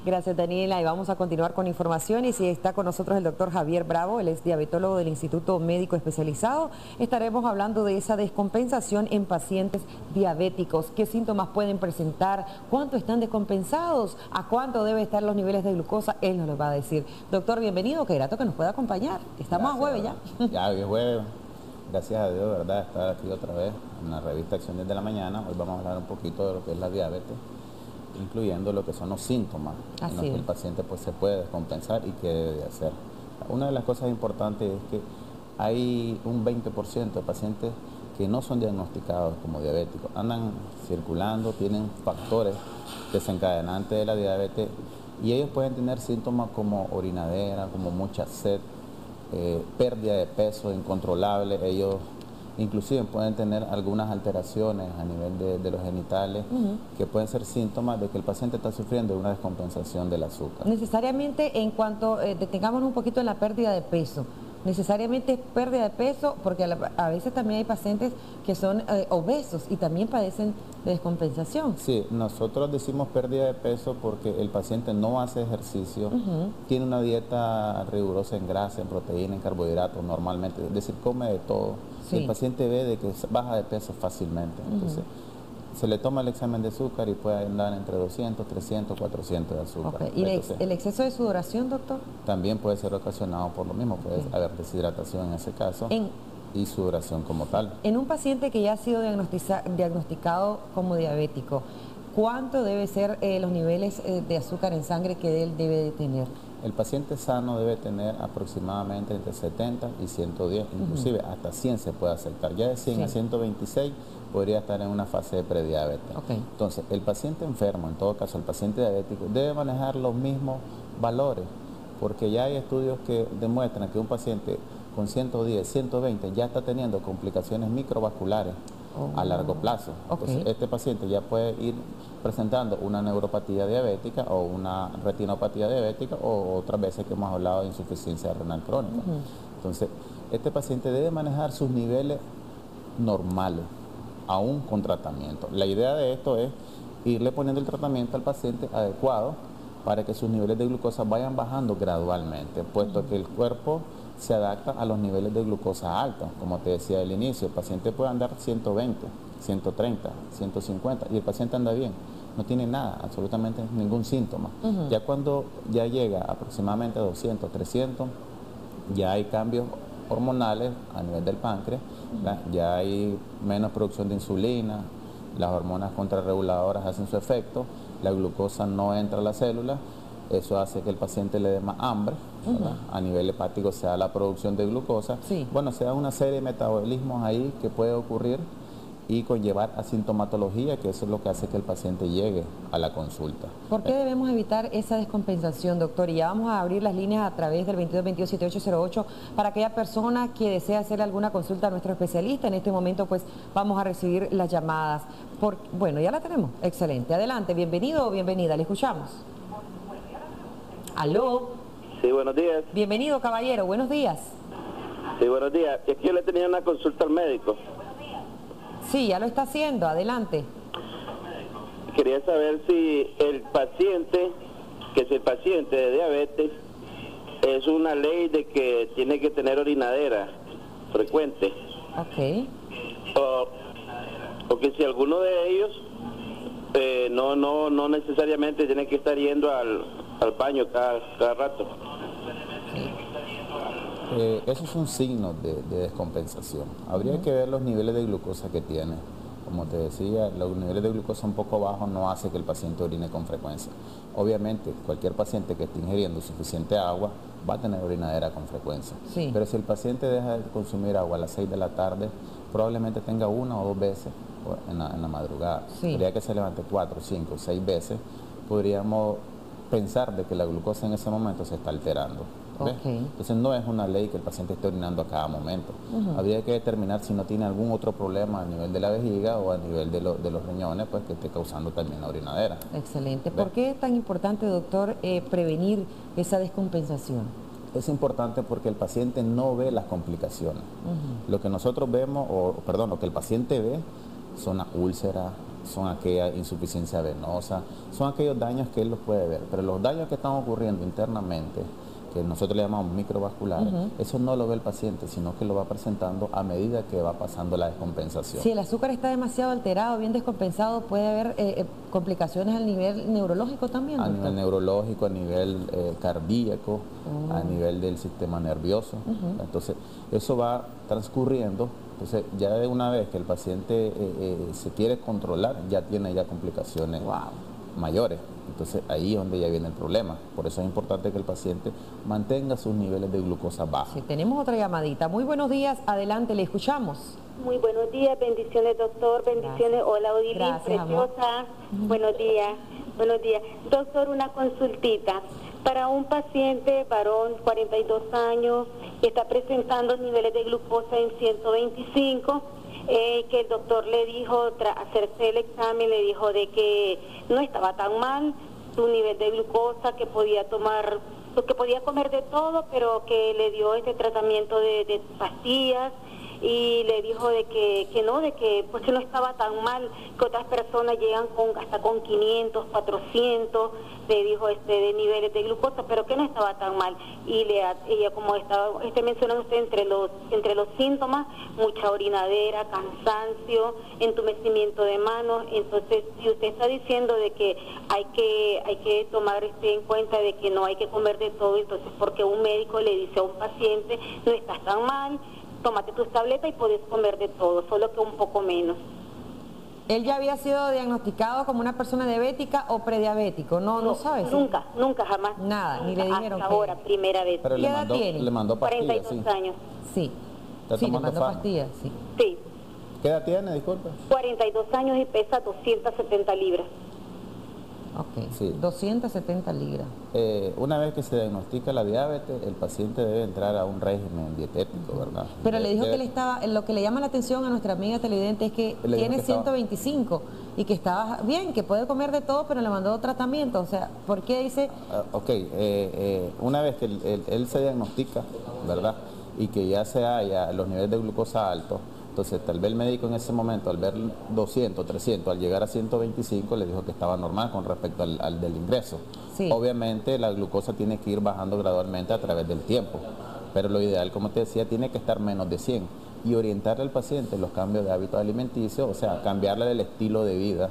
Gracias, Daniela. Y vamos a continuar con informaciones. Y está con nosotros el doctor Javier Bravo, él es diabetólogo del Instituto Médico Especializado. Estaremos hablando de esa descompensación en pacientes diabéticos. ¿Qué síntomas pueden presentar? ¿Cuánto están descompensados? ¿A cuánto deben estar los niveles de glucosa? Él nos lo va a decir. Doctor, bienvenido. Qué grato que nos pueda acompañar. Estamos a jueves ya. Ya, hoy es jueves. Gracias a Dios, ¿verdad? Estar aquí otra vez en la revista Acciones de la Mañana. Hoy vamos a hablar un poquito de lo que es la diabetes, incluyendo lo que son los síntomas en los que el paciente pues se puede descompensar y qué debe hacer. Una de las cosas importantes es que hay un 20% de pacientes que no son diagnosticados como diabéticos, andan circulando, tienen factores desencadenantes de la diabetes y ellos pueden tener síntomas como orinadera, como mucha sed, pérdida de peso incontrolable. Ellos inclusive pueden tener algunas alteraciones a nivel de los genitales que pueden ser síntomas de que el paciente está sufriendo de una descompensación del azúcar. Necesariamente en cuanto detengamos un poquito en la pérdida de peso, necesariamente pérdida de peso, porque a veces también hay pacientes que son obesos y también padecen de descompensación. Sí, nosotros decimos pérdida de peso porque el paciente no hace ejercicio, tiene una dieta rigurosa en grasa, en proteína, en carbohidratos normalmente, es decir, come de todo. Sí. El paciente ve de que baja de peso fácilmente, entonces se le toma el examen de azúcar y puede andar entre 200, 300, 400 de azúcar. Okay. ¿Y el exceso de sudoración, doctor? También puede ser ocasionado por lo mismo, puede haber deshidratación en ese caso y sudoración como tal. En un paciente que ya ha sido diagnosticado como diabético, ¿cuánto debe ser los niveles de azúcar en sangre que él debe de tener? El paciente sano debe tener aproximadamente entre 70 y 110, inclusive hasta 100 se puede aceptar. Ya de 100 a 126 podría estar en una fase de prediabetes. Entonces, el paciente enfermo, en todo caso el paciente diabético, debe manejar los mismos valores, porque ya hay estudios que demuestran que un paciente con 110, 120 ya está teniendo complicaciones microvasculares a largo plazo. Entonces, este paciente ya puede ir presentando una neuropatía diabética o una retinopatía diabética o otras veces que hemos hablado de insuficiencia renal crónica. Entonces, este paciente debe manejar sus niveles normales, aún con tratamiento. La idea de esto es irle poniendo el tratamiento al paciente adecuado para que sus niveles de glucosa vayan bajando gradualmente, puesto que el cuerpo se adapta a los niveles de glucosa altos. Como te decía al inicio, el paciente puede andar 120, 130, 150 y el paciente anda bien, no tiene nada, absolutamente ningún síntoma. Ya cuando ya llega aproximadamente a 200, 300, ya hay cambios hormonales a nivel del páncreas, ya hay menos producción de insulina, las hormonas contrarreguladoras hacen su efecto, la glucosa no entra a la célula. Eso hace que el paciente le dé más hambre, a nivel hepático se da la producción de glucosa. Bueno, se da una serie de metabolismos ahí que puede ocurrir y conllevar a sintomatología, que eso es lo que hace que el paciente llegue a la consulta. ¿Por qué debemos evitar esa descompensación, doctor? Y ya vamos a abrir las líneas a través del 2222-7808 para aquella persona que desea hacer alguna consulta a nuestro especialista. En este momento pues vamos a recibir las llamadas. Bueno, ya la tenemos. Excelente. Adelante, bienvenido o bienvenida, le escuchamos. ¿Aló? Sí, buenos días. Bienvenido, caballero, buenos días. Sí, buenos días. Es que yo le tenía una consulta al médico. Sí, ya lo está haciendo, adelante. Quería saber si el paciente, que es el paciente de diabetes, es una ley de que tiene que tener orinadera frecuente. O que si alguno de ellos no necesariamente tiene que estar yendo al baño cada rato. Eso es un signo de descompensación. Habría que ver los niveles de glucosa que tiene. Como te decía, los niveles de glucosa un poco bajos no hace que el paciente orine con frecuencia. Obviamente, cualquier paciente que esté ingiriendo suficiente agua va a tener orinadera con frecuencia. Pero si el paciente deja de consumir agua a las 6 de la tarde, probablemente tenga una o dos veces en la madrugada. Habría que se levante 4, 5, 6 veces. Podríamos pensar de que la glucosa en ese momento se está alterando. Entonces no es una ley que el paciente esté orinando a cada momento. Habría que determinar si no tiene algún otro problema a nivel de la vejiga o a nivel de los riñones, pues que esté causando también la orinadera. Excelente. ¿Por qué es tan importante, doctor, prevenir esa descompensación? Es importante porque el paciente no ve las complicaciones. Lo que nosotros vemos, lo que el paciente ve son las úlceras, son aquella insuficiencia venosa, son aquellos daños que él los puede ver, pero los daños que están ocurriendo internamente, que nosotros le llamamos microvasculares, eso no lo ve el paciente, sino que lo va presentando a medida que va pasando la descompensación. Si el azúcar está demasiado alterado, bien descompensado, puede haber complicaciones al nivel neurológico también, A doctor. nivel neurológico, a nivel cardíaco, a nivel del sistema nervioso. Entonces, eso va transcurriendo. Entonces, ya de una vez que el paciente se quiere controlar, ya tiene ya complicaciones mayores. Entonces ahí es donde ya viene el problema. Por eso es importante que el paciente mantenga sus niveles de glucosa bajos. Sí, tenemos otra llamadita. Muy buenos días, adelante, le escuchamos. Muy buenos días, bendiciones doctor, bendiciones. Gracias. Hola Odilín, preciosa. Buenos días, buenos días. Doctor, una consultita. Para un paciente varón, 42 años, que está presentando niveles de glucosa en 125, que el doctor le dijo, tras hacerse el examen, le dijo de que no estaba tan mal su nivel de glucosa, que podía tomar, que podía comer de todo, pero que le dio este tratamiento de pastillas, y le dijo de que no, de que pues que no estaba tan mal, que otras personas llegan hasta con 500, 400, le dijo de niveles de glucosa, pero que no estaba tan mal. Y ella, como estaba mencionando usted, entre los síntomas, mucha orinadera, cansancio, entumecimiento de manos. Entonces, si usted está diciendo de que hay que tomar en cuenta de que no hay que comer de todo, entonces porque un médico le dice a un paciente, no estás tan mal, tómate tus tabletas y puedes comer de todo, solo que un poco menos. ¿Él ya había sido diagnosticado como una persona diabética o prediabético? No sabes. Nunca, jamás. Nada, ni le dijeron hasta ahora, primera vez. Pero ¿Qué edad tiene? Le mandó pastillas, 42 años. Sí. Sí, le mandó pastillas, sí. Sí. ¿Qué edad tiene, disculpe? 42 años y pesa 270 libras. Ok, Sí. 270 libras. Una vez que se diagnostica la diabetes, el paciente debe entrar a un régimen dietético, ¿verdad? Pero le dijo que él estaba, lo que le llama la atención a nuestra amiga televidente es que tiene 125 y que estaba bien, que puede comer de todo, pero le mandó tratamiento. O sea, ¿por qué dice? Una vez que él se diagnostica, ¿verdad? Y que ya se haya los niveles de glucosa altos, entonces tal vez el médico en ese momento, al ver 200, 300, al llegar a 125, le dijo que estaba normal con respecto al del ingreso. Sí. Obviamente la glucosa tiene que ir bajando gradualmente a través del tiempo, pero lo ideal, como te decía, tiene que estar menos de 100 y orientarle al paciente los cambios de hábitos alimenticios, o sea, cambiarle el estilo de vida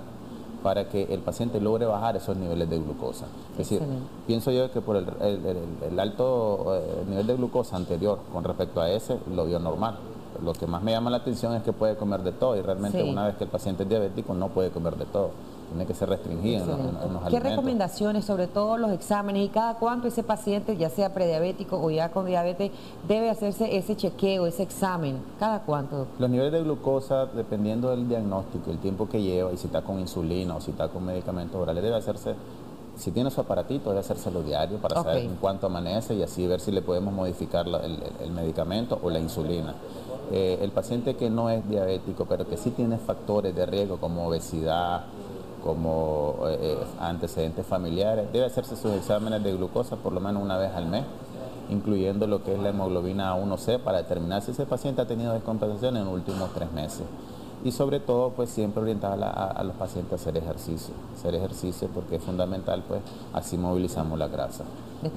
para que el paciente logre bajar esos niveles de glucosa. Es decir, pienso yo que por el alto nivel de glucosa anterior con respecto a ese, lo vio normal. Lo que más me llama la atención es que puede comer de todo y realmente una vez que el paciente es diabético no puede comer de todo. Tiene que ser restringido en los alimentos. ¿Qué recomendaciones, sobre todo los exámenes, y cada cuánto ese paciente, ya sea prediabético o ya con diabetes, debe hacerse ese chequeo, ese examen? ¿Cada cuánto? Los niveles de glucosa, dependiendo del diagnóstico, el tiempo que lleva y si está con insulina o si está con medicamentos orales, debe hacerse, si tiene su aparatito, debe hacérselo diario para saber en cuánto amanece y así ver si le podemos modificar el medicamento o la insulina. El paciente que no es diabético, pero que sí tiene factores de riesgo como obesidad, como antecedentes familiares, debe hacerse sus exámenes de glucosa por lo menos una vez al mes, incluyendo lo que es la hemoglobina A1C para determinar si ese paciente ha tenido descompensación en los últimos 3 meses. Y sobre todo, pues siempre orientar a los pacientes a hacer ejercicio porque es fundamental, pues así movilizamos la grasa.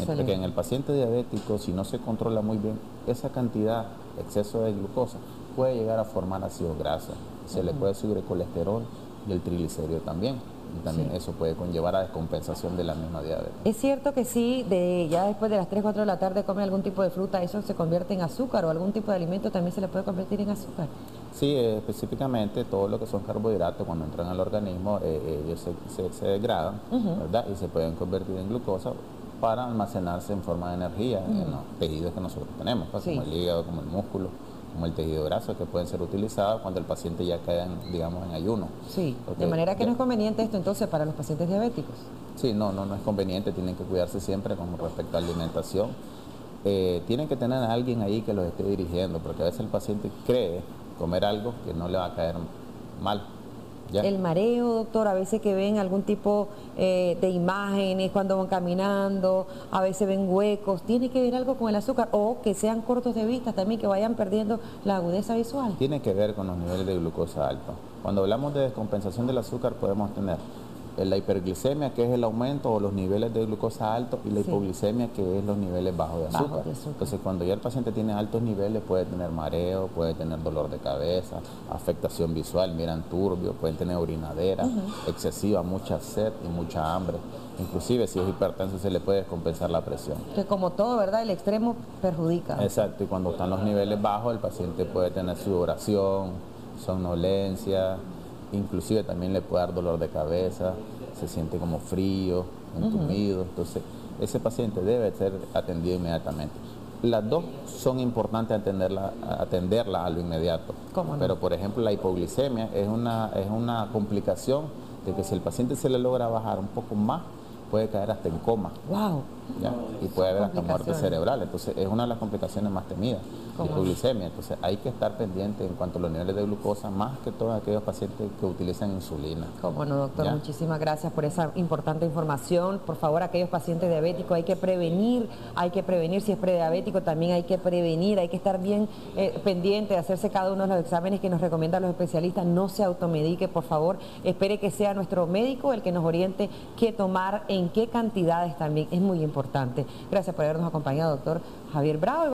Porque en el paciente diabético, si no se controla muy bien, esa cantidad, exceso de glucosa, puede llegar a formar ácidos grasos, se le puede subir el colesterol y el triglicérido también. Y también eso puede conllevar a descompensación de la misma diabetes. ¿Es cierto que si ya después de las 3, 4 de la tarde come algún tipo de fruta, eso se convierte en azúcar o algún tipo de alimento también se le puede convertir en azúcar? Sí, específicamente todo lo que son carbohidratos cuando entran al organismo, ellos se degradan, ¿verdad? Y se pueden convertir en glucosa para almacenarse en forma de energía en los tejidos que nosotros tenemos, pues, como el hígado, como el músculo, como el tejido graso, que pueden ser utilizados cuando el paciente ya queda, digamos, en ayuno. Sí, de manera que no es conveniente esto entonces para los pacientes diabéticos. Sí, no es conveniente, tienen que cuidarse siempre con respecto a la alimentación. Tienen que tener a alguien ahí que los esté dirigiendo, porque a veces el paciente cree comer algo que no le va a caer mal. ¿Ya? El mareo, doctor, a veces que ven algún tipo de imágenes cuando van caminando, a veces ven huecos, ¿tiene que ver algo con el azúcar? O que sean cortos de vista también, que vayan perdiendo la agudeza visual. Tiene que ver con los niveles de glucosa alto. Cuando hablamos de descompensación del azúcar podemos tener la hiperglicemia, que es el aumento o los niveles de glucosa altos, y la hipoglicemia, que es los niveles bajos de azúcar. Entonces, cuando ya el paciente tiene altos niveles, puede tener mareo, puede tener dolor de cabeza, afectación visual, miran turbio, pueden tener orinadera excesiva, mucha sed y mucha hambre. Inclusive, si es hipertenso, se le puede descompensar la presión. Que como todo, ¿verdad? El extremo perjudica. Exacto, y cuando están los niveles bajos, el paciente puede tener sudoración, somnolencia, inclusive también le puede dar dolor de cabeza, se siente como frío, entumido. Entonces, ese paciente debe ser atendido inmediatamente. Las dos son importantes atenderla a lo inmediato. ¿Cómo no? Pero, por ejemplo, la hipoglicemia es una complicación de que si el paciente se le logra bajar un poco más, puede caer hasta en coma. ¡Wow! ¿Ya? Y puede haber hasta muerte cerebral. Entonces, es una de las complicaciones más temidas, la hipoglicemia. Entonces, hay que estar pendiente en cuanto a los niveles de glucosa, más que todos aquellos pacientes que utilizan insulina. Cómo no, doctor. ¿Ya? Muchísimas gracias por esa importante información. Por favor, aquellos pacientes diabéticos hay que prevenir si es prediabético, también hay que prevenir, hay que estar bien pendiente de hacerse cada uno de los exámenes que nos recomiendan los especialistas. No se automedique, por favor. Espere que sea nuestro médico el que nos oriente qué tomar, en qué cantidades también. Es muy importante. Gracias por habernos acompañado, doctor Javier Bravo.